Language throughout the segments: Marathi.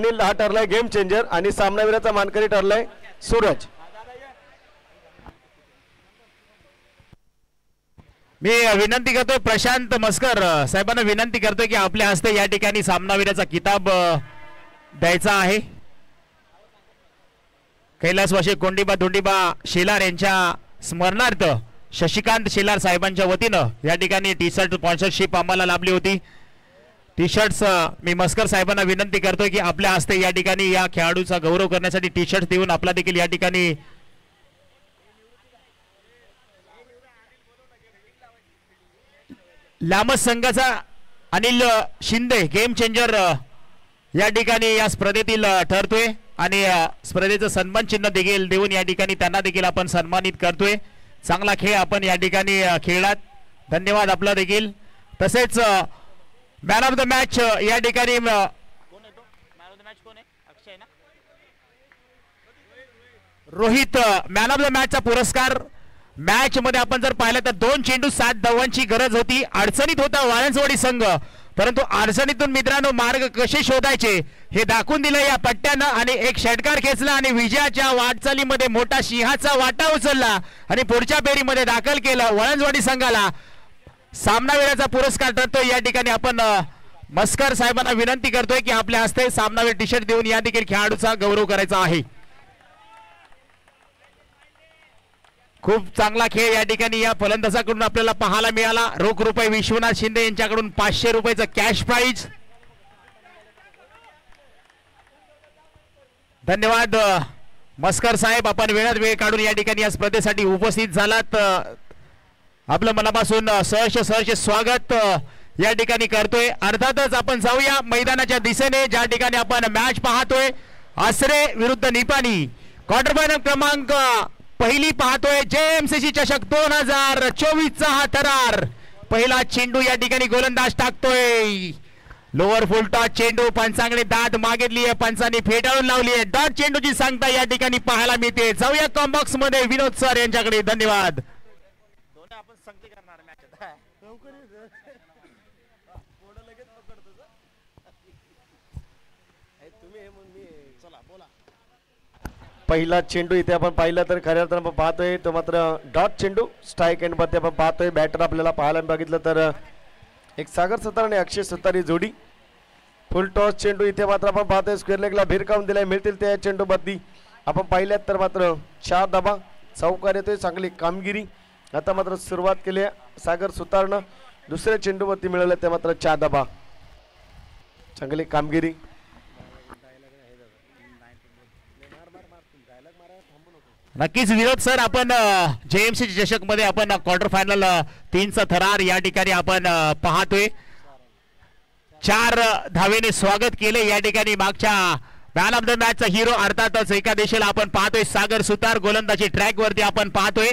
अनिल हा ठरलाय गेम चेंजर आणि सामनावीराचा मानकरी ठरलाय सूरज. मी विनंती करतोय प्रशांत मस्कर साहेबांना विनंती करतोय की आपल्या हस्ते या ठिकाणी सामनावीराचा किताब द्यायचा आहे. कैलासवासी कोंडीबा धोंडीबा शेलार यांच्या स्मरणार्थ शशिकांत शेलार साहेबांच्या वतीनं या ठिकाणी टी शर्ट स्पॉन्सरशिप आम्हाला लाभली होती. टी शर्ट्स मी मस्कर साहेबांना विनंती करतोय की आपल्या हस्ते या ठिकाणी या खेळाडूचा गौरव करण्यासाठी टी शर्ट देऊन आपला देखील या ठिकाणी लामस संघाचा अनिल शिंदे गेम चेंजर या ठिकाणी या स्पर्धेतील ठरतोय आणि स्पर्धेचं सन्मान चिन्ह देखील देऊन या ठिकाणी त्यांना देखील आपण सन्मानित करतोय. चांगला खेळ आपण या ठिकाणी खेळलात, धन्यवाद आपला देखील. तसेच मॅन ऑफ द मॅच या ठिकाणी रोहित मॅन ऑफ द मॅचचा पुरस्कार. मॅच मध्ये आपण जर पाहिलं तर 2 चेंडू 7 धावांची गरज होती. अडचणीत होता वाळंजवाडी संघ, परंतु अडचणीतून मित्रांनो मार्ग कसे शोधायचे हे दाखवून दिलं या पट्ट्यानं आणि एक षटकार खेचला आणि विजयाच्या वाटचालीमध्ये मोठा सिंहाचा वाटा उचलला आणि पुढच्या फेरीमध्ये दाखल केलं. वाळंजवाडी संघाला सामनावीराचा पुरस्कार ठरतो. या ठिकाणी आपण मस्कर साहेबांना विनंती करतोय की आपल्या हस्ते सामनावीर टी शर्ट देऊन या देखील खेळाडूचा गौरव करायचा आहे. खूप चांगला खेळ या ठिकाणी या फलंदाजाकडून आपल्याला पाहायला मिळाला. रोख रुपये विश्वनाथ शिंदे यांच्याकडून 500 रुपयाचं कॅश प्राइज. धन्यवाद मस्कर साहेब, आपण वेळात वेळ काढून या ठिकाणी या स्पर्धेसाठी उपस्थित झालात. आपलं मनापासून सहर्ष स्वागत या ठिकाणी करतोय. अर्थातच आपण जाऊया मैदानाच्या दिशेने ज्या ठिकाणी आपण मॅच पाहतोय. आसरे विरुद्ध निपाणी क्वार्टर फायनल क्रमांक पहिली पाहतोय. JMCC चषक 2024 चा हा थरार. पहिला चेंडू या ठिकाणी गोलंदाज टाकतोय. लोअर फुल टॉस चेंडू पंचांकडे दाद मागितली आहे, पंचांनी फेटाळून लावली आहे. डॉट चेंडूची सांगता या ठिकाणी पाहायला मिळते. जाऊया कॉम्बॉक्स मध्ये विनोद सर यांच्याकडे. धन्यवाद. पहिला चेंडू इथे आपण पाहिला तर खऱ्या अर्थानं आपण पाहतोय तो मात्र डॉट चेंडू स्ट्राईक एंड वरती आपण पाहतोय. बॅटर आपल्याला पाहायला बघितलं तर एक सागर सुतार आणि अक्षय सुतार ही जोडी. फुल टॉस चेंडू इथे मात्र आपण पाहतोय स्क्वेअर लेगला भिरकावून दिलाय. मिळतील त्या चेंडू बद्दी आपण पाहिल्यात तर मात्र 4 धाबा चौकार येतोय. चांगली कामगिरी आता मात्र सुरुवात केली आहे सागर सुतारनं. दुसऱ्या चेंडूवरती मिळवलं ते मात्र 4 धाबा. चांगली कामगिरी. नक्कीच विरोध सर, आपण JMCC चषक मध्ये आपण क्वार्टर फायनल 3चा थरार या ठिकाणी आपण पाहतोय. 4 धावेने स्वागत केले या ठिकाणी मागच्या मॅन ऑफ द मॅचचा हिरो. अर्थातच एका दिशेला आपण पाहतोय सागर सुतार गोलंदाजी ट्रॅक वरती आपण पाहतोय.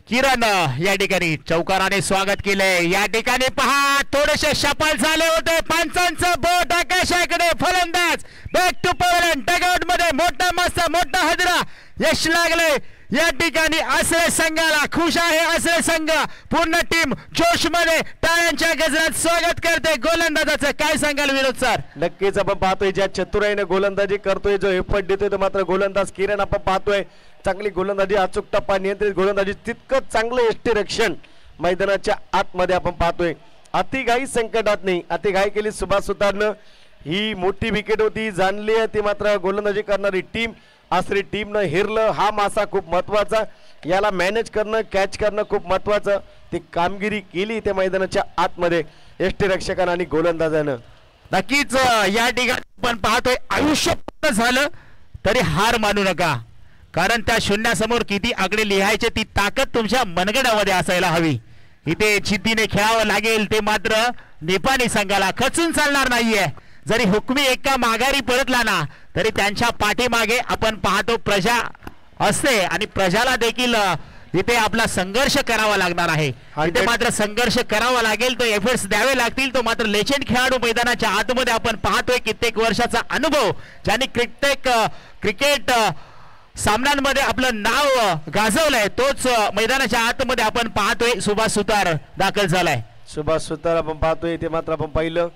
किरण या ठिकाणी चौकाराने स्वागत केलंय. या ठिकाणी पहा थोडेसे शपाल झाले होते. पंचांचं बोट आकाशाकडे. फलंदाज बॅक टू पवेलियन. डगआउट मध्ये मोठा मासा मोठा हजरा यश लागले या ठिकाणी. आसरे संघाला खुश आहे. आसरे संघ पूर्ण टीम जोश मध्ये टाळ्यांच्या गजरात स्वागत करते गोलंदाजाचं. काय सांगाल विनोद सर? नक्कीच आपण पाहतोय ज्या चतुराईने गोलंदाजी करतोय, जो एफर्ट देतोय तो मात्र गोलंदाज किरण आपण पाहतोय. चांगली गोलंदाजी, अचूक टप्पा, नियंत्रित गोलंदाजी, तितकंच चांगलं यष्टी रक्षण मैदानाच्या आतमध्ये आपण पाहतोय. अतिघाई संकटात नाही, अतिघाई केली सुभाष सुतारनं. ही मोठी विकेट होती, जाणली आहे ती मात्र गोलंदाजी करणारी टीम आसरी टीमनं हेरलं. हा मासा खूप महत्वाचा, याला मॅनेज करणं कॅच करणं खूप महत्वाचं. ती कामगिरी केली त्या मैदानाच्या आतमध्ये यष्टी रक्षकानं आणि गोलंदाजानं. नक्कीच या ठिकाणी आपण पाहतोय आयुष्य झालं तरी हार मानू नका, कारण त्या शून्यासमोर किती आकडे लिहायचे ती ताकद तुमच्या मनगडामध्ये असायला हवी. इथे जिद्दीने खेळावं लागेल. ते मात्र निपाणी संघाला खचून चालणार नाहीये. जरी हुकमी एका माघारी परतला ना तरी त्यांच्या पाठीमागे आपण पाहतो प्रजा असते आणि प्रजाला देखील इथे आपला संघर्ष करावा लागणार आहे. इथे मात्र संघर्ष करावा लागेल, तो एफर्ट्स द्यावे लागतील. तो मात्र लेजेंड खेळाडू मैदानाच्या आतमध्ये आपण पाहतोय. कित्येक वर्षाचा अनुभव ज्यांनी कित्येक क्रिकेट सामन्यांमध्ये आपलं नाव गाजवलंय, तोच मैदानाच्या आतमध्ये आपण पाहतोय. सुभाष सुतार दाखल झालाय. सुभाष सुतार आपण पाहतोय. ते मात्र आपण पाहिलं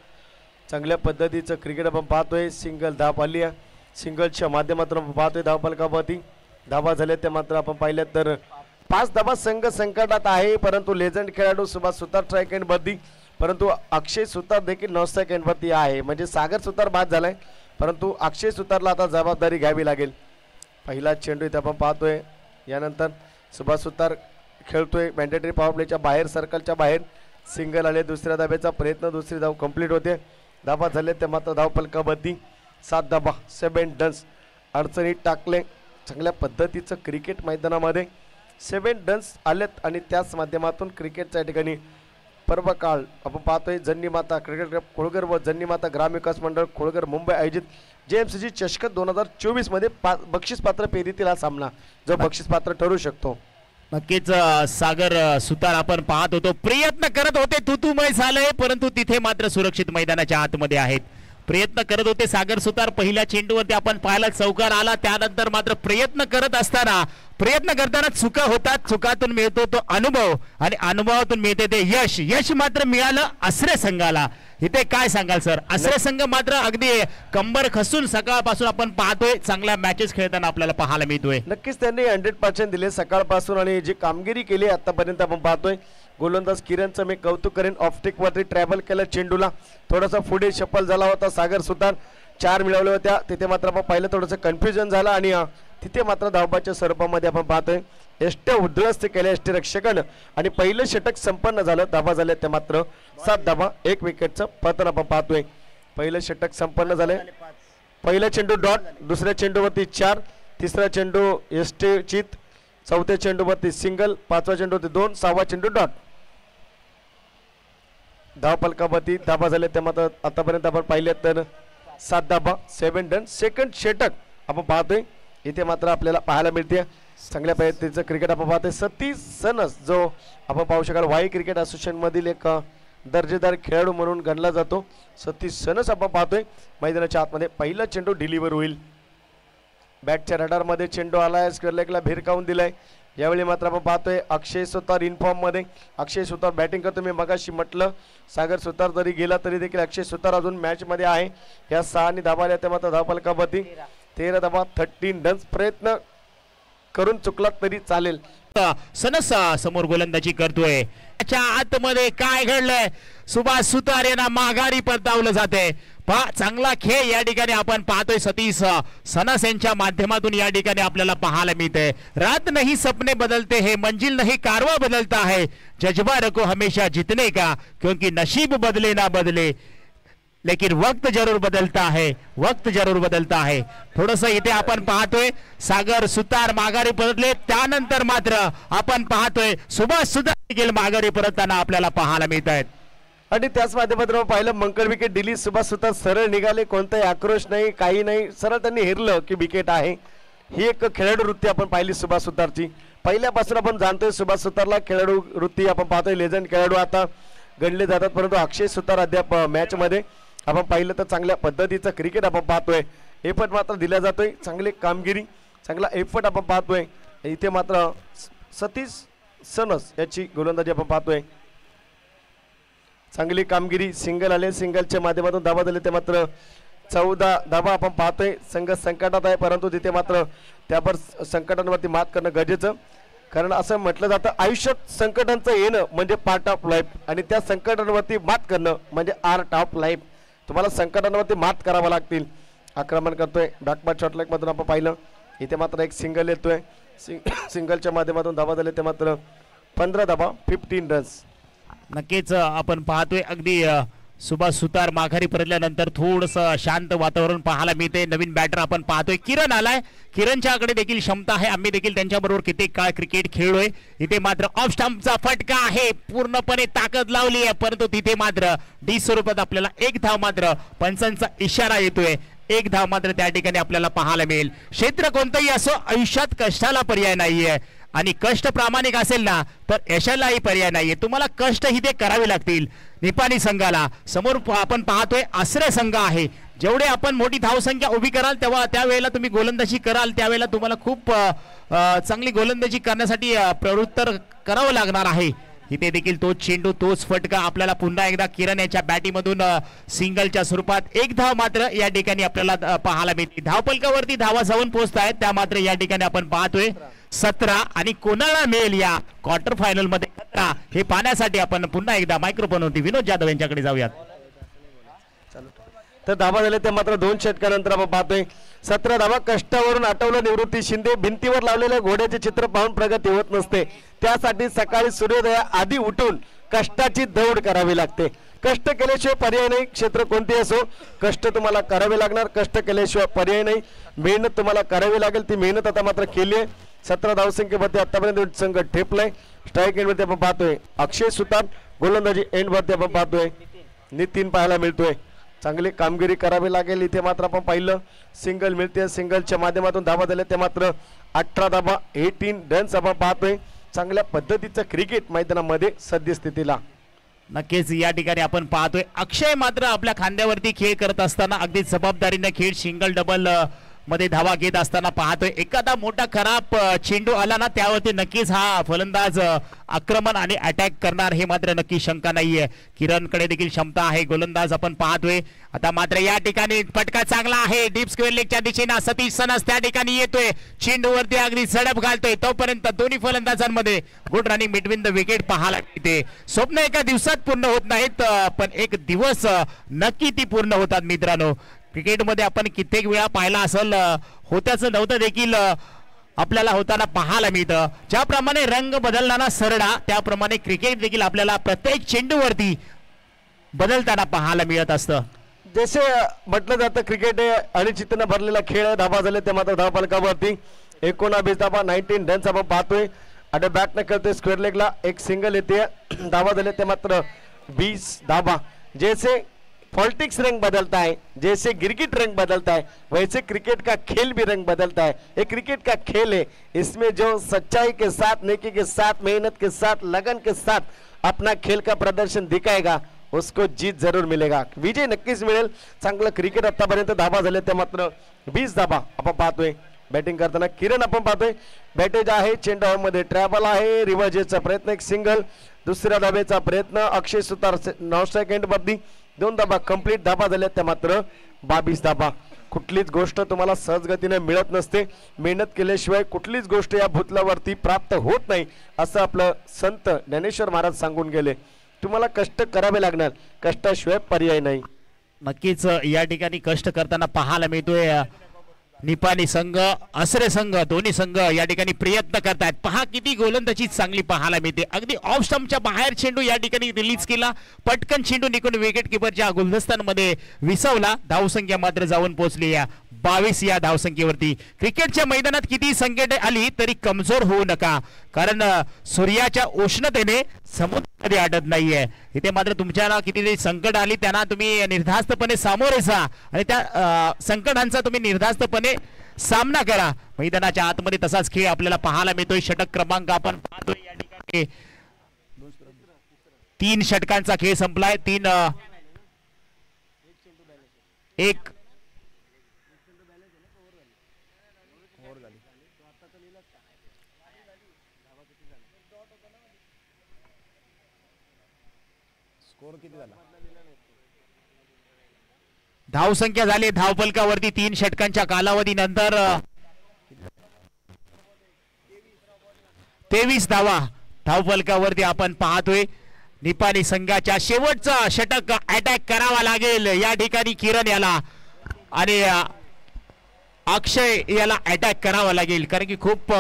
चांगल्या पद्धतीचं क्रिकेट आपण पाहतोय. सिंगल धाव आली आहे. सिंगलच्या माध्यमातून आपण पाहतोय धावफलकावरती धावा झाल्या त्या मात्र आपण पाहिल्या तर 5 धावा. संघ संकटात आहे परंतु लेजंड खेळाडू सुभाष सुतार स्ट्राईक एंड वरती, परंतु अक्षय सुतार देखील नॉन स्ट्राईक एंड वरती आहे. म्हणजे सागर सुतार बाद झालाय परंतु अक्षय सुतारला आता जबाबदारी घ्यावी लागेल. पहिला चेंडू इथे आपण पाहतोय. यानंतर सुभाष सुतार खेळतोय मॅन्डेटरी पॉवर प्लेच्या बाहेर, सर्कलच्या बाहेर. सिंगल आले. दुसऱ्या धाब्याचा प्रयत्न, दुसरी धाव कंप्लीट होते. धाबा झाले ते मात्र धावफलकावरती 7 धाबा 7 रन्स. अडचणीत टाकले. चांगल्या पद्धतीचं क्रिकेट मैदानामध्ये 7 रन्स आलेत आणि त्याच माध्यमातून क्रिकेटच्या ठिकाणी पर्व काळ आपण पाहतोय. जन्नी माता क्रिकेट क्लब खोळगर व जन्नी माता ग्रामविकास मंडळ खोळगर मुंबई आयोजित JMCC चषक 2024 मध्ये बक्षीस पात्र फेरीतील हा सामना जो बक्षीस पात्र ठरू शकतो. नक्कीच सागर सुतार आपण पाहत होतो, प्रयत्न करत होते, तुतुमय झालंय परंतु तिथे मात्र सुरक्षित मैदानाच्या आतमध्ये आहेत. प्रयत्न करत होते सागर सुतार. पहिल्या चेंडूवरती आपण पाहिला चौकार आला, त्यानंतर मात्र प्रयत्न करताना चुका होतात. चुकातून मिळतो तो अनुभव आणि अनुभवातून मिळते ते यश. यश मात्र मिळालं आसरे संघाला. इथे काय सांगाल सर? आसरे संघ मात्र अगदी कंबर खसून सकाळपासून आपण पाहतोय चांगल्या मॅचेस खेळताना आपल्याला पाहायला मिळतोय. नक्कीच त्यांनी 100% दिले सकाळपासून आणि जी कामगिरी केली आतापर्यंत आपण पाहतोय. गोलंदाज किरणचं मी कौतुक करेन. ऑफस्टिक वरती ट्रॅव्हल केलं चेंडूला, थोडासा पुढे शफल झाला होता. सागर सुतार 4 मिळवल्या होत्या. तिथे मात्र आपण पाहिलं थोडंसं कन्फ्युजन झालं आणि तिथे मात्र धावबाच्या स्वरूपामध्ये आपण पाहतोय एष्टे उद्ध्वस्त केले एष्टे रक्षकानं आणि पहिलं षटक संपन्न झालं. धावा झाल्या त्या मात्र 7 धावा 1 विकेटचं पतन आपण पाहतोय. पहिलं षटक संपन्न झालंय. पहिला चेंडू डॉट, दुसऱ्या चेंडूवरती 4, तिसरा चेंडू एष्टे चित, चौथ्या चेंडूवरती सिंगल, 5वा चेंडूवरती 2, 6वा चेंडू डॉट. धावफलकावरती धावा झाल्या त्या मात्र आतापर्यंत आपण पाहिले तर 7 धावा 7 रन. सेकंड षटक आपण पाहतोय. इथे मात्र आपल्याला पाहायला मिळते चांगल्या पद्धतीचं क्रिकेट आपण पाहतोय. सतीश सनस जो आपण पाहू शकाल वाई क्रिकेट असोसिएशन मधील एक दर्जेदार खेळाडू म्हणून गणला जातो. सतीश सनस आपण पाहतोय मैदानाच्या आतमध्ये. पहिला चेंडू डिलिव्हर होईल. बॅटच्या रडारमध्ये चेंडू आलाय. स्क्वेअरलेगला भिरकावून दिलाय. यावेळी मात्र आपण पाहतोय अक्षय सुतार इनफॉर्म मध्ये. अक्षय सुतार बॅटिंग करतो. मी मगाशी म्हटलं सागर सुतार जरी गेला तरी देखील अक्षय सुतार अजून मॅच मध्ये आहे. या 6 धावा आल्या त्या मात्र धावफलकावरती 13 धावा 13 रन्स. प्रयत्न करून चुकला तरी चालेल. सनस समोर गोलंदाजी करतोय. त्याच्या आतमध्ये काय घडलंय? सुभाष सुतार यांना माघारी परतावलं जाते. चांगला खेळ या ठिकाणी आपण पाहतोय. सतीश सनस यांच्या माध्यमातून या ठिकाणी आपल्याला पाहायला मिळते. रात नहीं सपने बदलते हैं, मंजिल नहीं कारवा बदलता है, जज्बा रखो हमेशा जीतने का, क्योंकि नसीब बदले ना बदले लेकिन वक्त जरूर बदलता है, वक्त जरूर बदलता है. थोडस इथे आपण पाहतोय सागर सुतार माघारी परतले. त्यानंतर मात्र आपण पाहतोय सुभाष सुतार देखील माघारी परतताना आपल्याला पाहायला मिळत आहेत. आणि त्याच माध्यमातून पाहिलं मंकल विकेट दिली. सुभाष सुतार सरळ निघाले. कोणताही आक्रोश नाही, काही नाही. सरळ त्यांनी हेरलं की विकेट आहे. ही एक खेळाडू वृत्ती आपण पाहिली सुभाष सुतारची. पहिल्यापासून आपण जाणतोय सुभाष सुतारला खेळाडू वृत्ती आपण पाहतोय. लेजंड खेळाडू आता गणले जातात परंतु अक्षय सुतार अद्याप मॅच मध्ये आपण पाहिलं तर चांगल्या पद्धतीचं क्रिकेट आपण पाहतोय. एफर्ट मात्र दिला जातोय. चांगली कामगिरी, चांगला एफर्ट आपण पाहतोय. इथे मात्र सतीश सनस याची गोलंदाजी आपण पाहतोय. चांगली कामगिरी. सिंगल आले. सिंगलच्या माध्यमातून धावा झाले ते मात्र 14 धावा आपण पाहतोय. संघ संकटात आहे परंतु तिथे मात्र त्यावर संकटांवरती मात करणं गरजेचं. कारण असं म्हटलं जातं आयुष्यात संकटांचं येणं म्हणजे पार्ट ऑफ लाईफ आणि त्या संकटांवरती मात करणं म्हणजे आर्ट ऑफ लाईफ. तुम्हाला संकटांवरती मात करावं लागतील. आक्रमण करतोय बॅकबॅट शॉटलॅक मधून आपण पाहिलं. इथे मात्र एक सिंगल येतोय. सिंगलच्या माध्यमातून धावा झाले ते मात्र 15 धावा 15 रन्स. नक्कीच आपण पाहतोय अगदी सुभाष सुतार माघारी परतल्यानंतर थोडस शांत वातावरण पाहायला मिळते. नवीन बॅटर आपण पाहतोय किरण आलाय. किरणच्याकडे देखील क्षमता आहे. आम्ही देखील त्यांच्याबरोबर किती काळ क्रिकेट खेळलोय. इथे मात्र ऑफ स्टंपचा फटका आहे. पूर्णपणे ताकद लावली आहे परंतु तिथे मात्र डी स्वरूपात आपल्याला 1 धाव मात्र पंचांचा इशारा येतोय. 1 धाव मात्र त्या ठिकाणी आपल्याला पाहायला मिळेल. क्षेत्र कोणतंही असो आयुष्यात कष्टाला पर्याय नाहीये आणि कष्ट प्रामाणिक असेल ना तर यशालाही पर्याय नाहीये. तुम्हाला कष्ट ही ते करावे लागतील. निपाणी संघाला समोर आपण पाहतोय आसरे संघ आहे. जेवढे आपण मोठी धावसंख्या उभी कराल तेव्हा त्यावेळेला तुम्ही गोलंदाजी कराल त्यावेळेला तुम्हाला खूप चांगली गोलंदाजी करण्यासाठी प्रवृत्त करावं लागणार आहे. इथे देखील तोच चेंडू तोच फटका आपल्याला पुन्हा एकदा किरण याच्या बॅटीमधून सिंगलच्या स्वरूपात एक धाव मात्र या ठिकाणी आपल्याला पाहायला मिळते. धावपलकावरती धावा जाऊन पोहोचत आहेत त्या मात्र या ठिकाणी आपण पाहतोय 17 आणि कोणाला मिळेल या क्वार्टर फायनल मध्ये 17 हे पाहण्यासाठी आपण पुन्हा एकदा मायक्रोफोन होती विनोद जाधव यांच्याकडे जाऊयात. तर धावा झाले ते मात्र 2 षटकानंतर आपण पाहतोय 17 धावा. कष्टावरून आठवलं निवृत्ती शिंदे. भिंतीवर लावलेल्या घोड्याचे चित्र पाहून प्रगती होत नसते. त्यासाठी सकाळी सूर्योदया आधी उठून कष्टाची दौड करावी लागते. कष्ट केल्याशिवाय पर्याय नाही. क्षेत्र कोणते असो कष्ट तुम्हाला करावे लागणार. कष्ट केल्याशिवाय पर्याय नाही. मेहनत तुम्हाला करावी लागेल. ती मेहनत आता मात्र केली आहे. 17 धावसंख्येमध्ये आतापर्यंत संघ ठेपलाय. स्ट्राईक एंडवरती आपण पाहतोय अक्षय सुतार. गोलंदाजी एंडवरती आपण पाहतोय नितीन पाहायला मिळतोय. चांगली कामगिरी करावी लागेल. इथे मात्र आपण पाहिलं सिंगल मिळते. सिंगलच्या माध्यमातून धावा झाल्या ते मात्र 18 धावा 18 रन्स आपण पाहतोय. चांगल्या पद्धतीचं क्रिकेट मैदानामध्ये सद्यस्थितीला नक्कीच या ठिकाणी आपण पाहतोय अक्षय मात्र आपल्या खांद्यावरती खेळ करत असताना अगदी जबाबदारीने खेळ सिंगल डबल मध्ये धावा घेत असताना पाहतोय. एखादा मोठा खराब चेंडू आला ना त्यावरती नक्कीच हा फलंदाज आक्रमण आणि अटॅक करणार हे मात्र नक्की शंका नाहीये. किरणकडे देखील क्षमता आहे. गोलंदाज आपण पाहतोय आता मात्र या ठिकाणी फटका चांगला आहे. डीप स्क्वेअर लेगच्या दिशेने सतीश सनस त्या ठिकाणी येतोय. चेंडूवरती अगदी झडप घालतोय. तोपर्यंत दोन्ही फलंदाजांमध्ये good running between the wicket पाहायला मिळते. स्वप्न एका दिवसात पूर्ण होत नाहीत पण एक दिवस नक्की ती पूर्ण होतात मित्रांनो. क्रिकेटमध्ये आपण कित्येक वेळा पाहिला असेल होत्याचं नव्हतं देखील आपल्याला होताना पाहायला मिळतं. ज्याप्रमाणे रंग बदलताना सरडा त्याप्रमाणे क्रिकेट देखील आपल्याला प्रत्येक चेंडूवरती बदलताना पाहायला मिळत असतं. जसे म्हटलं जातं क्रिकेट हे अनिश्चितने भरलेला खेळ आहे. धावा झाले ते मात्र धावफलकावरती 19 धावा 19 रन्स आपण पाहतोय. आणि बॅट न करतोय स्क्वेअर लेगला एक सिंगल येते. धावा झाले ते मात्र 20 धावा. जैसे पॉलिटिक्स रंग बदलता है जैसे गिरगिट रंग बदलता है वैसे क्रिकेट का खेल भी रंग बदलता है. ये क्रिकेट का खेल है. इसमें जो सच्चाई के साथ नेकी के साथ मेहनत के साथ लगन के साथ अपना खेल का प्रदर्शन दिखाएगा उसको जीत जरूर मिलेगा. विजय नक्कीच मिळेल. चांगलं क्रिकेट आतापर्यंत धावा झाले ते मात्र 20 धावा आपण पाहतोय. बॅटिंग करताना किरण आपण पाहतोय बॅटेज आहे. चेंडू मध्ये ट्रॅव्हल आहे. रिव्हर्जेचा प्रयत्न एक सिंगल. दुसऱ्या धावेचा प्रयत्न अक्षय सुतार 9 सेकंड वरती 2 धाबा कंप्लीट. धाबा झाल्या त्या मात्र 22 धाबा. कुठलीच गोष्ट तुम्हाला सहजगतीने मिळत नसते. मेहनत केल्याशिवाय कुठलीच गोष्ट या भूतलावरती प्राप्त होत नाही असं आपलं संत ज्ञानेश्वर महाराज सांगून गेले. तुम्हाला कष्ट करावे लागणार. कष्टाशिवाय पर्याय नाही. नक्कीच या ठिकाणी कष्ट करताना पाहायला मिळतोय निपाणी संघ असरे संघ दोन्ही संघ या ठिकाणी प्रयत्न करतायत. पहा किती गोलंदाजी चांगली पाहायला मिळते. अगदी ऑफ स्टंपच्या बाहेर चेंडू या ठिकाणी रिलीज केला. पटकन चेंडू निघून विकेट किपरच्या गुलदस्तांमध्ये विसवला. धावसंख्या मात्र जाऊन पोहोचली या 22 या धावसंख्येवरती. क्रिकेटच्या मैदानात किती संकट आली तरी कमजोर होऊ नका कारण सूर्याच्या उष्णतेने समुद्रामध्ये अडत नाहीये. इथे मात्र तुमच्याला किती संकट आली त्यांना तुम्ही निर्धास्तपणे सामोरे जा आणि त्या संकटांचा तुम्ही निर्धास्तपणे सामना करा. मैदानाच्या आतमध्ये तसाच खेळ आपल्याला पाहायला मिळतोय. षटक क्रमांक आपण पाहतोय या ठिकाणी 3 षटकांचा खेळ संपलाय. 3 1 धावसंख्या झाली धावफलकावरती 3 षटकांच्या कालावधीनंतर 23 धावा धावफलकावरती आपण पाहतोय. निपाणी संघाच्या शेवटचा षटक अटॅक करावा लागेल या ठिकाणी किरण याला आणि अक्षय याला अटॅक करावा लागेल कारण की खूप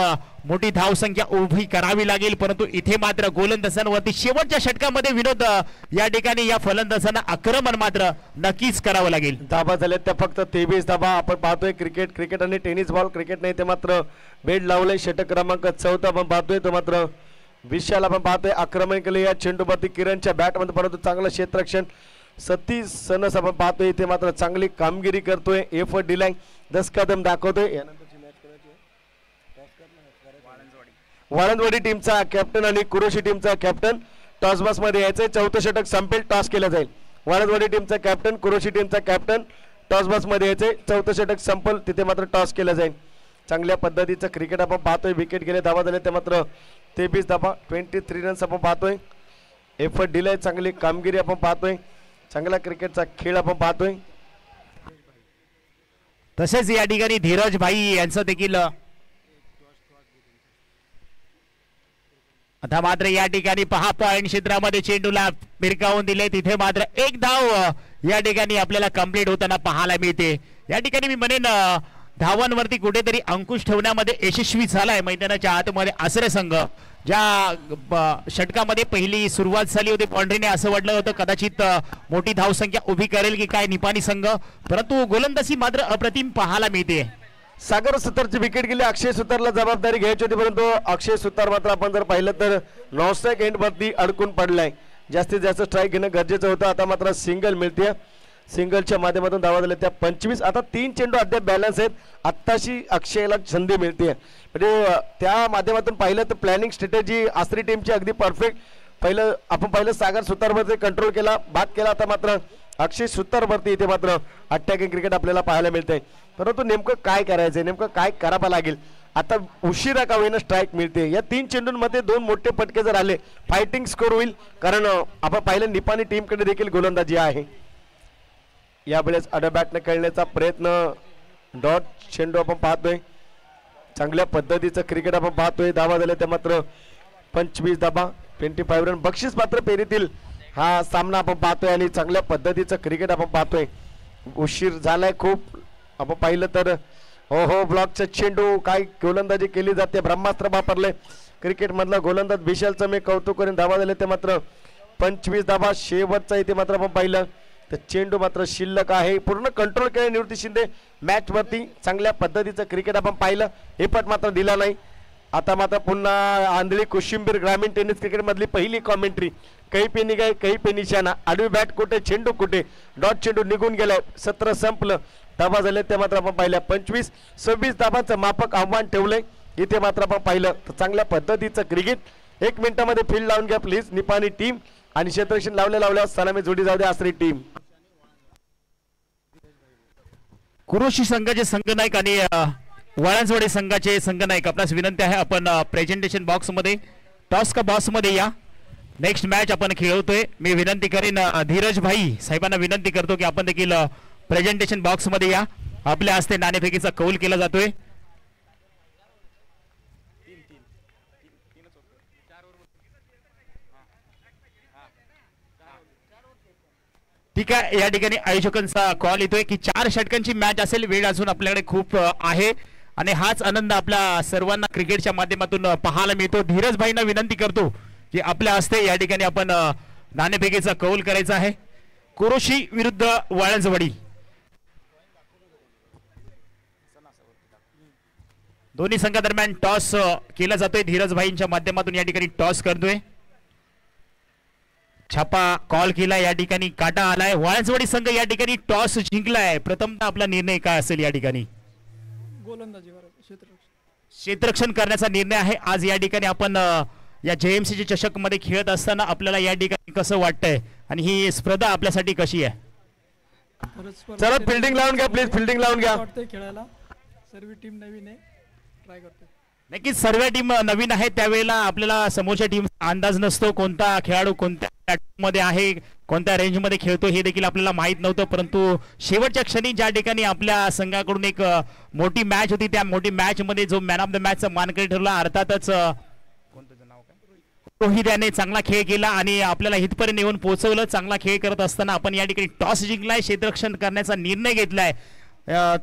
मोठी धावसंख्या उभी करावी लागेल. परंतु इथे मात्र गोलंदाजांवरती शेवटच्या षटकामध्ये विनोद या ठिकाणी या फलंदाजांना आक्रमण मात्र नक्कीच करावं लागेल. धाबा झाले त्या फक्त 23 धाबा आपण पाहतोय. क्रिकेट आणि टेनिस बॉल क्रिकेट नाही ते मात्र बेड लावले. षटक क्रमांक 14 आपण पाहतोय तो मात्र विशाल आपण पाहतोय आक्रमण केले या चेंडूवरती किरणच्या बॅटमध्ये. परंतु चांगलं क्षेत्ररक्षण सतीश सनस आपण पाहतोय. इथे मात्र चांगली कामगिरी करतोय. एफर्ट दिलाय 10 कदम दाखवतोय. वाळंदवाडी टीमचा कॅप्टन आणि कुरोशी टीमचा कॅप्टन टॉस बॉक्स मध्ये यायचंय. 4थं षटक संपेल टॉस केलं जाईल. वाळंदवाडी टीमचा कॅप्टन कुरोशी टीमचा कॅप्टन टॉस बॉक्स मध्ये यायचंय. 4थं षटक संपल तिथे मात्र टॉस केलं जाईल. चांगल्या पद्धतीचं क्रिकेट आपण पाहतोय. विकेट गेले धावा झाले ते मात्र 23 धावा 23 रन्स आपण पाहतोय. एफर्ट दिलाय, चांगली कामगिरी आपण पाहतोय, चांगला क्रिकेटचा खेळ आपण पाहतोय. तसेच या ठिकाणी धीरज भाई यांचं देखील आता मात्र या ठिकाणी पहा पॉइंट क्षेत्रामध्ये चेंडूला भिरकावून दिले, तिथे मात्र एक धाव या ठिकाणी आपल्याला कंप्लीट होताना पाहायला मिळते. या ठिकाणी मी म्हणेन धावांवरती कुठेतरी अंकुश ठेवण्यामध्ये यशस्वी झालाय मैदानाच्या आतमध्ये आसरे संघ. ज्या षटकामध्ये पहिली सुरुवात झाली होती बाउंड्रीने, असं वाटलं होतं कदाचित मोठी धावसंख्या उभी करेल की काय निपाणी संघ, परंतु गोलंदाजी मात्र अप्रतिम पाहायला मिळते. सागर सुतारची विकेट गेली, अक्षय सुतारला जबाबदारी घ्यायची होती, परंतु अक्षय सुतार मात्र आपण जर पाहिलं तर नॉनस्ट्राईक एंड वरती अडकून पडलाय. जास्तीत जास्त स्ट्राईक घेणं गरजेचं होतं. आता मात्र सिंगल मिळते, सिंगलच्या माध्यमातून धावा झाल्या त्या 25. आता 3 चेंडू अद्याप बॅलन्स आहेत. आत्ताशी अक्षयला संधी मिळते, म्हणजे त्या माध्यमातून पाहिलं तर प्लॅनिंग स्ट्रॅटेजी आसरी टीमची अगदी परफेक्ट. आपण पाहिलं सागर सुतारवरती कंट्रोल केला, बाद केला. आता मात्र अक्षय सुतारवरती इथे मात्र अटॅकिंग क्रिकेट आपल्याला पाहायला मिळतंय. परंतु नेमकं काय करायचंय, नेमकं काय करावं लागेल. आता उशिरा का होईना स्ट्राईक मिळते. या 3 चेंडूंमध्ये 2 मोठे फटके जर आले फायटिंग स्कोर होईल, कारण आपण पाहिलं निपाणी टीमकडे देखील गोलंदाजी आहे. यावेळेस अडबॅटने खेळण्याचा प्रयत्न, डॉट चेंडू आपण पाहतोय, चांगल्या पद्धतीचं क्रिकेट आपण पाहतोय. धावा झाल्या त्या मात्र 25 धाबा, 25 रन. बक्षीस पात्र फेरीतील हा सामना आपण पाहतोय आणि चांगल्या पद्धतीचं क्रिकेट आपण पाहतोय. उशीर झालाय खूप. आपण पाहिलं तर हो ब्लॉकचा चेंडू, काय गोलंदाजी केली जाते, ब्रह्मास्त्र वापरले क्रिकेट मधला गोलंदाज विशालचं मी कौतुक करून. धावा झाले ते मात्र 25 धाबा. शेवटचा इथे मात्र आपण पाहिलं तर चेंडू मात्र शिल्लक आहे. पूर्ण कंट्रोल केले निवृत्ती शिंदे मॅच वरती. चांगल्या पद्धतीचं क्रिकेट आपण पाहिलं, हे पट मात्र दिला नाही. आता मात्र पुन्हा आंधळी कोशिंबीर ग्रामीण टेनिस क्रिकेट मधली पहिली कॉमेंट्री. काही पे निघाय, काही पे निशाणा, आडवी बॅट कुठे, चेंडू कुठे, डॉट चेंडू निघून गेलाय. सत्र संपलं, धाबा झाले ते मात्र आपण पाहिलं 25-26 धाबांचं मापक आव्हान ठेवलंय. इथे मात्र आपण पाहिलं तर चांगल्या पद्धतीचं क्रिकेट. 1 मिनिटामध्ये फील्ड लावून घ्या प्लीज निपाणी टीम, आणि क्षेत्ररक्षण लावल्या सलामी जोडी जाऊ दे आसरी टीम. कुरोशी संघाचे संघनायक आणि वाळंजवाडी संघाचे संघनायक, आपल्यास विनंती आहे आपण प्रेझेंटेशन बॉक्स मध्ये, टॉस का बॉक्स मध्ये या. नेक्स्ट मॅच आपण खेळवतोय. मी विनंती करेन धीरज भाई साहेबांना विनंती करतो की आपण देखील प्रेझेंटेशन बॉक्स मध्ये या. आपल्या हस्ते नाणेफेकीचा कौल केला जातोय. ठीक आहे, या ठिकाणी आयोजकांचा कॉल येतोय की 4 षटकांची मॅच असेल. वेळ अजून आपल्याकडे खूप आहे आणि हाच आनंद आपल्या सर्वांना क्रिकेटच्या माध्यमातून पाहायला मिळतो. धीरज भाईंना विनंती करतो की आपल्या हस्ते या ठिकाणी आपण नाणेफेकीचा कौल करायचा आहे. कुरोशी विरुद्ध वाळंजवाडी, दोन्ही संघादरम्यान टॉस केला जातोय. धीरज भाईंच्या माध्यमातून या ठिकाणी टॉस करतोय. छापा कॉल केला, या ठिकाणी काटा आलाय. वाळंजवाडी संघ या ठिकाणी टॉस जिंकलाय. प्रथमतः आपला निर्णय काय असेल या ठिकाणी? गोलंदाजी, क्षेत्ररक्षण करण्याचा निर्णय आहे. आज या ठिकाणी आपण या JMCC चषक मध्ये खेळत असताना आपल्याला या ठिकाणी कसं वाटतंय आणि ही स्पर्धा आपल्यासाठी कशी आहे? चला फिल्डिंग लावून घ्या प्लीज, फिल्डिंग लावून घ्या. खेळायला सर्व टीम नवीन आहे, ट्राय करते. नक्कीच सर्व टीम नवीन आहे, त्यावेळेला आपल्याला समोरच्या टीम अंदाज नसतो कोणता खेळाडू कोणत्या मध्ये आहे, कोणत्या रेंज मध्ये खेळतो हे देखील आपल्याला माहित नव्हतं. परंतु शेवटच्या क्षणी ज्या ठिकाणी आपल्या संघाकडून एक मोठी मॅच होती, त्या मोठी मॅच मध्ये जो मॅन ऑफ द मॅचचा मानकरी ठरला अर्थातच रोहित याने चांगला खेळ केला आणि आपल्याला इथपर्यंत येऊन पोहोचवलं. चांगला खेळ करत असताना आपण या ठिकाणी टॉस जिंकलाय, क्षेत्ररक्षण करण्याचा निर्णय घेतलाय.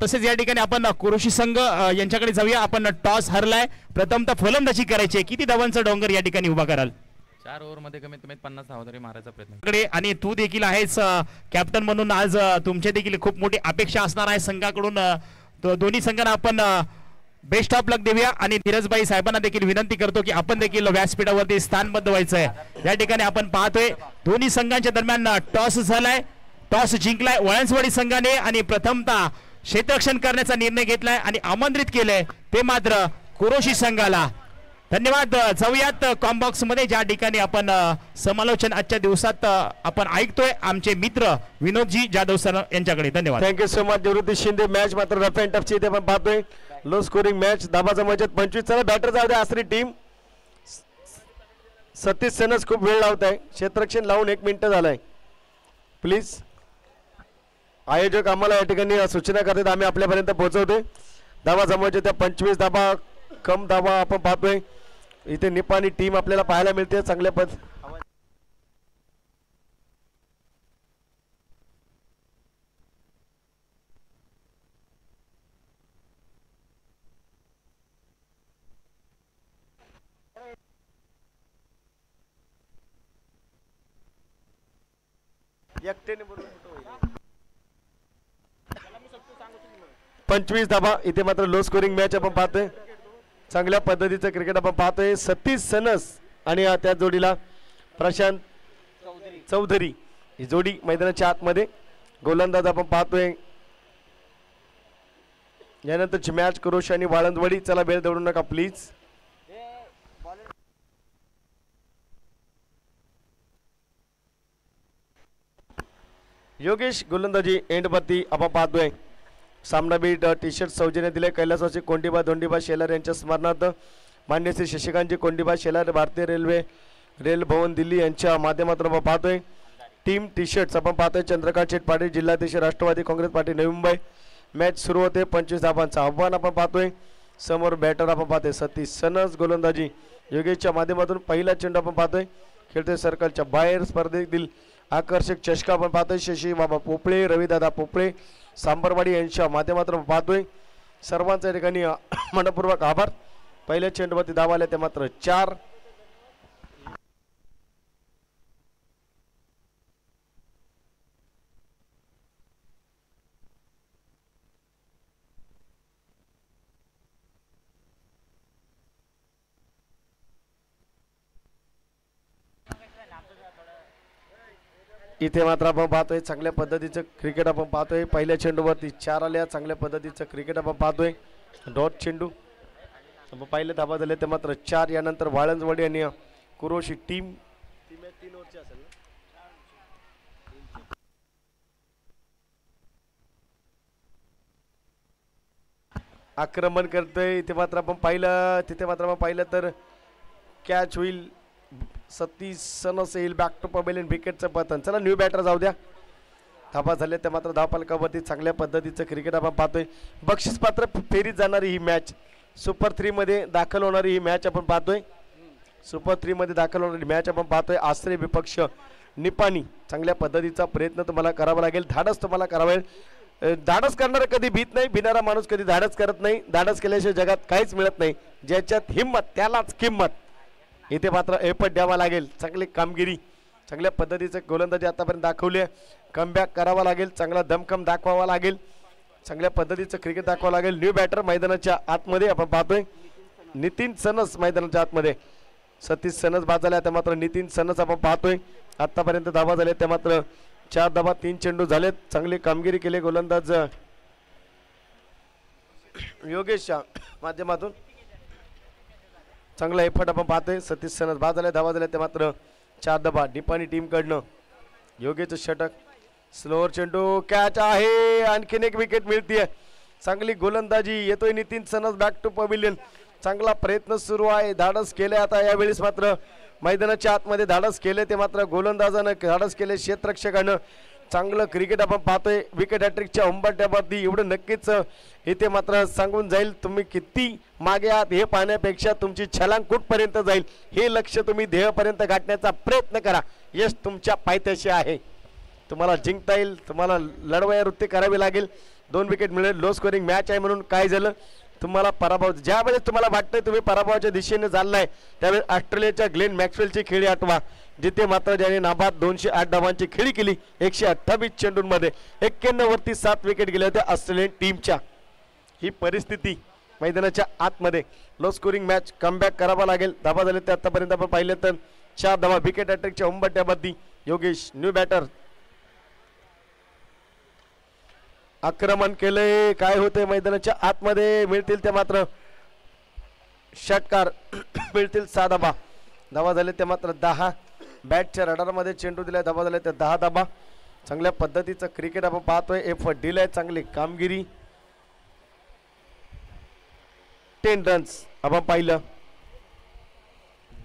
तसेच या ठिकाणी आपण कुरोशी संघ यांच्याकडे जाऊया. आपण टॉस हरलाय, प्रथमतः फलंदाजी करायची. किती धावांचा डोंगर या ठिकाणी उभा कराल? 4 ओव्हरमध्ये कमीत कमी 50 धावा तरी मारायचा प्रयत्न. आणि तू देखील आहेस कॅप्टन म्हणून, आज तुमच्या देखील खूप मोठी अपेक्षा असणार आहे संघाकडून. दोन्ही संघांना आपण बेस्ट ऑफ लक देऊया आणि धीरजभाई साहेबांना देखील विनंती करतो की आपण देखील व्यासपीठावरती स्थानबद्ध व्हायचं आहे. या ठिकाणी आपण पाहतोय दोन्ही संघांच्या दरम्यान टॉस झालाय, टॉस जिंकलाय वाळंजवाडी संघाने आणि प्रथमतः क्षेत्ररक्षण करण्याचा निर्णय घेतलाय आणि आमंत्रित केलंय ते मात्र कुरोशी संघाला. धन्यवाद. जाऊयात कॉम्बॉक्स मध्ये, ज्या ठिकाणी आपण समालोचन आजच्या दिवसात आपण ऐकतोय आमचे मित्र विनोदजी जाधव सर यांच्याकडे. धन्यवाद. थँक्यू सो मच निवृत्ती शिंदे. मॅच मात्र रफ अँड टफची इथे आपण पाहतोय, लो स्कोरिंग मॅच. धाबाचा मजत 25. चला बॅटर जाऊ द्या आसरी टीम. सतीश सनस खूप वेळ लावत आहे, क्षेत्ररक्षण लावून 1 मिनिट झालाय. प्लीज आयोजक आम्हाला या ठिकाणी सूचना करतात, आम्ही आपल्यापर्यंत पोहोचवतोय. धावा जमवायचे त्या 25 धावा कम धावा आपण पाहतोय. इथे निपाणी टीम आपल्याला पाहायला मिळते चांगल्या पद. एकट्याने बरोबर 25 धावा. इथे मात्र लो स्कोरिंग मॅच आपण पाहतोय. चांगल्या पद्धतीचं क्रिकेट आपण पाहतोय. सतीश सनस आणि त्या जोडीला प्रशांत चौधरी ही जोडी मैदानाच्या आतमध्ये. गोलंदाज आपण पाहतोय. यानंतरची मॅच करोश आणि वाळंदवडी. चला वेळ दौडू नका प्लीज. योगेश गोलंदाजी एंडवरती आपण पाहतोय. सामना बीट टी शर्ट सौजन्य दिले कैलासवासी कोंडीबा धोंडीबा शेलार यांच्या स्मरणार्थ मान्य श्री शशिकांतजी कोंडीबा शेलार भारतीय रेल्वे रेल भवन दिल्ली यांच्या माध्यमातून आपण पाहतोय. टीम टी शर्ट्स आपण पाहतोय. चंद्रकांत शेठ पाटील जिल्हाध्यक्ष राष्ट्रवादी काँग्रेस पार्टी नवी मुंबई. मॅच सुरू होते. 25 धावांचं आव्हान आपण पाहतोय. समोर बॅटर आपण पाहतोय सतीश सनस. गोलंदाजी योगेशच्या माध्यमातून पहिला चेंडू आपण पाहतोय. खेळतोय सर्कलच्या बाहेर. स्पर्धेतील आकर्षक चषका आपण पाहतोय. शशी बाबा पोपळे रविदादा पोपळे सांबरवाडी यांच्या माध्यमातून पाहतोय. सर्वांच्या ठिकाणी मनपूर्वक आभार. पहिल्या चेंडूवरती धावा आल्या त्या मात्र 4. इथे मात्र आपण पाहतोय चांगल्या पद्धतीचं क्रिकेट आपण पाहतोय. पहिल्या चेंडूवरती 4 आल्या. चांगल्या पद्धतीचं क्रिकेट आपण पाहतोय. डॉट चेंडू आपण पाहिलं धाबा झाले ते मात्र 4. यानंतर वाळंजवाडी आणि कुरोशी टीम 3 ओव्हरची असेल ना. आक्रमण करतोय. इथे मात्र आपण पाहिलं तिथे मात्र आपण पाहिलं तर कॅच होईल. सतीश सनस येईल बॅक टू पवेलियन. विकेटचं पतन. चला न्यू बॅटर जाऊ द्या. धाबा झाले त्या मात्र धावफलकावरती चांगल्या पद्धतीचं क्रिकेट आपण पाहतोय. बक्षीस पात्र फेरीत जाणारी ही मॅच सुपर 3 मध्ये दाखल होणारी ही मॅच आपण पाहतोय. सुपर 3 मध्ये दाखल होणारी मॅच आपण पाहतोय. आश्रय विपक्ष निपाणी. चांगल्या पद्धतीचा प्रयत्न तुम्हाला करावा लागेल. धाडस तुम्हाला करावा लागेल. धाडस करणारा कधी भीत नाही. भिणारा माणूस कधी धाडस करत नाही. धाडस केल्याशिवाय जगात काहीच मिळत नाही. ज्याच्यात हिंमत त्यालाच किंमत. इथे मात्र एफर्ट द्यावा लागेल. चांगली कामगिरी चांगल्या पद्धतीचं गोलंदाजी आतापर्यंत दाखवली आहे. कमबॅक करावा लागेल. चांगला दमखम दाखवावा लागेल. चांगल्या पद्धतीचं क्रिकेट दाखवावं लागेल. न्यू बॅटर मैदानाच्या आतमध्ये आपण पाहतोय. नितीन सनस मैदानाच्या आतमध्ये. सतीश सनस बाद झाले. आता मात्र नितीन सनस आपण पाहतोय. आतापर्यंत धावा झाले त्या मात्र 4 धावा 3 चेंडू झालेत. चांगली कामगिरी केली गोलंदाज योगेशच्या माध्यमातून. चांगला एफर्ट आपण पाहतोय. सतीश सनस बाद झाले. धावा झाले ते मात्र 4 धावा निपाणी टीम कडनं. योगेशचं षटक. स्लोअर चेंडू कॅच आहे. आणखीन एक विकेट मिळतीये. चांगली गोलंदाजी. येतोय Nitin Sanas back to pavilion. चांगला प्रयत्न सुरू आहे. धाडस केले आता यावेळेस मात्र मैदानाच्या आतमध्ये धाडस केले ते मात्र गोलंदाजानं धाडस केले. क्षेत्ररक्षकानं चांगलं क्रिकेट आपण पाहतोय. विकेट हॅट्रिकच्या उंबरठ्यावरती एवढं नक्कीच इथे मात्र सांगून जाईल तुम्ही किती मागे आहात हे पाहण्यापेक्षा तुमची छलांग कुठपर्यंत जाईल हे लक्ष तुम्ही ध्येयापर्यंत गाठण्याचा प्रयत्न करा. यश तुमच्या पायथ्याशी आहे. तुम्हाला जिंकता येईल. तुम्हाला लढवया वृत्ती करावी लागेल. 2 विकेट मिळेल. लो स्कोरिंग मॅच आहे म्हणून काय झालं तुम्हाला पराभव ज्या वेळेस तुम्हाला वाटतंय तुम्ही पराभवाच्या दिशेने चाललाय त्यावेळेस ऑस्ट्रेलियाच्या ग्लेन मॅक्सवेलची खेळी आठवा जिथे मात्र ज्याने नाबाद 208 धावांची खेळी केली 128 चेंडूंमध्ये 91 वरती 7 विकेट गेल्या होत्या ऑस्ट्रेलियन टीमच्या. ही परिस्थिती मैदानाच्या आतमध्ये. लो स्कोरिंग मॅच कमबॅक करावा लागेल. धावा झाले ते आतापर्यंत आपण पाहिले तर 4 धावा. विकेट हॅट्रिकच्या उंबरठ्यावरती योगेश. New batter. आक्रमण केले. काय होते मैदानाच्या आतमध्ये मिळतील ते मात्र षटकार मिळतील 6 धावा. धावा झाले ते मात्र 10. बॅटच्या रडारमध्ये चेंडू दिलाय. धावा झाले ते 10 धावा. चांगल्या पद्धतीचं क्रिकेट आपण पाहतोय. एफर्ट दिलाय. चांगली कामगिरी. 10 रन्स आपण पाहिलं.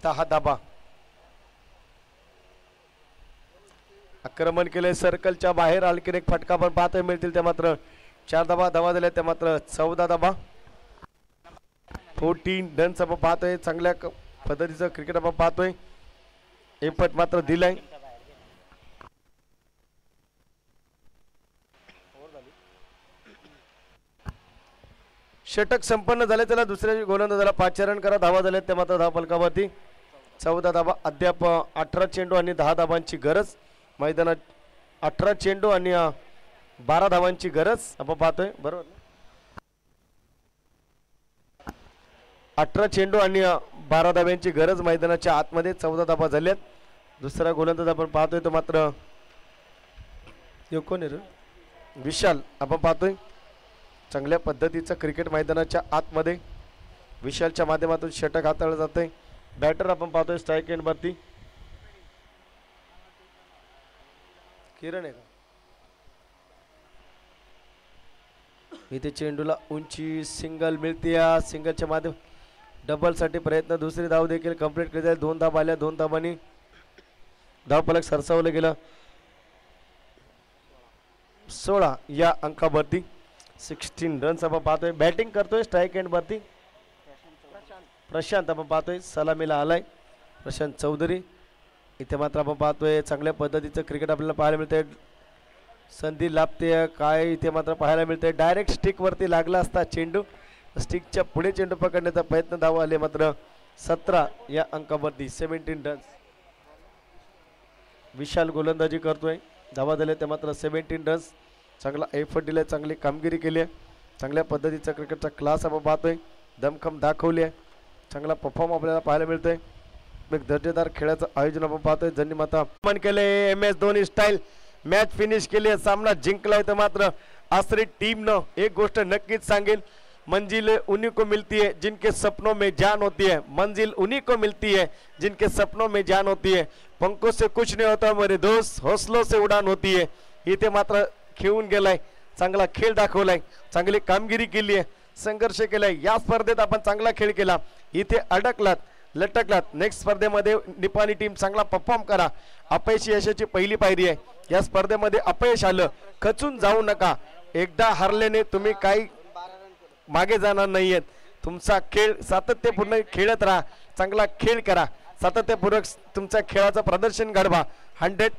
10 धावा. आक्रमण केले सर्कलच्या बाहेर. आणखीन एक फटका पण पाहतोय मिळतील. त्या मात्र 4 धावा दिल्या. त्या मात्र 14 धावा. 14 रन्स आपण पाहतोय. चांगल्या पद्धतीचं क्रिकेट आपण पाहतोय. एफर्ट मात्र दिलाय. षटक संपन्न झाले. त्याला दुसऱ्या गोलंदाजाला 5 रन करा. धावा झाल्या त्या मात्र धाव फलकावरती 14 धावा. अद्याप 18 चेंडू आणि 10 धावांची गरज मैदानात. 18 चेंडू आणि 12 धावांची गरज आपण पाहतोय. बरोबर 18 चेंडू आणि 12 धाव्यांची गरज मैदानाच्या आतमध्ये. 14 धावा झाल्यात. दुसरा गोलंदाज आपण पाहतोय तो मात्र कोण आहे रे? विशाल आपण पाहतोय. चांगल्या पद्धतीचं क्रिकेट मैदानाच्या आतमध्ये विशालच्या माध्यमातून षटक हाताळलं जातंय. बॅटर आपण पाहतोय स्ट्राईक एंड वरती किरण आहे का? इथे चेंडूला उंची सिंगल मिळते. या सिंगलच्या माध्यम डबल साठी प्रयत्न. दुसरी धाव देखील कंप्लीट केली. 2 धावा आल्या. 2 धावांनी धावफलक सरसावलं गेलं. 16 या अंकावरती 16 रन्स आपण पाहतोय. बॅटिंग करतोय स्ट्राईक एंड वरती प्रशांत आपण पाहतोय. सलामीला आलाय प्रशांत चौधरी. इथे मात्र आपण पाहतोय चांगल्या पद्धतीचं क्रिकेट आपल्याला पाहायला मिळतंय. संधी लाभते काय इथे मात्र पाहायला मिळतंय. डायरेक्ट स्टिक वरती लागला असता चेंडू. स्टिकच्या पुढे चेंडू पकडण्याचा प्रयत्न. धावा आले मात्र 17 या अंकावरती 17 रन्स. विशाल गोलंदाजी करतोय. धावा झाल्या त्या मात्र 17 रन्स. चांगला एफर्ट दिलाय. चांगली कामगिरी केली आहे. चांगल्या पद्धतीचा क्रिकेटचा क्लास आपण पाहतोय. दमखम दाखवली आहे. चांगला परफॉर्म आपल्याला पाहायला मिळतोय. एक दर्जेदार खेळाचं आयोजन आपण पाहतोय. ज्यांनी माता मन केले MS Dhoni style match finish केली आहे. सामना जिंकलाय. तर मात्र आसरी टीमनं एक गोष्ट नक्कीच सांगेल. मंजिल उन्हीं को मिलती है जिनके सपनों में जान होती है. मंजिल उन्हीं को मिलती है जिनके सपनों में जान होती है. पंखों से कुछ नहीं होता मेरे दोस्त, हौसलों से उड़ान होती है. इथे मात्र खेळून गेलाय. चांगला खेळ दाखवलाय. चांगली कामगिरी केली आहे. संघर्ष केलाय. या स्पर्धेत आपण चांगला खेळ केला. इथे अडकलात लटकलात. नेक्स्ट स्पर्धेमध्ये निपाणी टीम चांगला परफॉर्म करा. अपयश यशाची पहिली पायरी आहे. या स्पर्धेमध्ये अपयश आलं खचून जाऊ नका. एकदा हरल्याने तुम्ही काही मागे जाणार नाहीयेत. तुमचा खेळ सातत्यपूर्ण खेळत राहा. चांगला खेळ करा. सातत्यपूर्वक तुमच्या खेळाचं प्रदर्शन घडवा. 100%